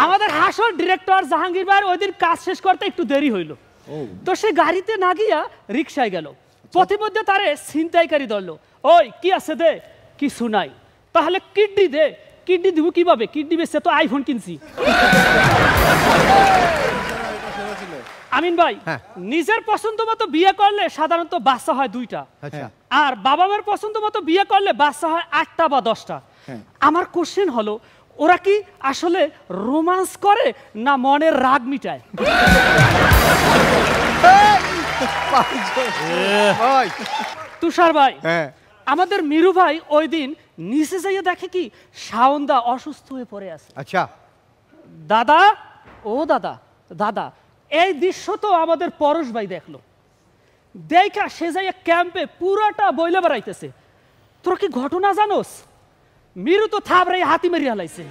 আমাদের হাসর ডিরেক্টর জাহাঙ্গীর ভাই ওই দিন কাজ শেষ করতে একটু দেরি হইল, তো সে গাড়িতে না গিয়া রিক্সায় গেল। প্রতিমধ্যে তারে ছিনতাইকারী ধরলো, ওই কি আছে দে, কিছু নাই, তাহলে কিডনি দে। কিডনি দিব কিভাবে, কিডনি বেচে তো আইফোন কিনছি। আমিন ভাই, নিজের পছন্দ মতো বিয়ে করলে সাধারণত বাচ্চা হয় 2টা, আর বাবা মার পছন্দ মতো বিয়ে করলে বাচ্চা হয় 8টা বা 10টা। আমার কোশ্চেন হলো, ওরা কি আসলে রোমান্স করে না মনের রাগ মিটায়? তুষার ভাই, আমাদের মিরু ভাই ওই দিন নিচে যাইয়া দেখে কি শাওনদা অসুস্থ হয়ে পড়ে আছে। আচ্ছা দাদা, ও দাদা, দাদা, এই দৃশ্য তো আমাদের পরশ ভাই দেখলো, দেখা সে যাইয়া ক্যাম্পে পুরাটা বইলে বেড়াইতেছে। তোর কি ঘটনা জানোস? মিরু তো থাবড়াই হাতি মেরিয়া লাইছে।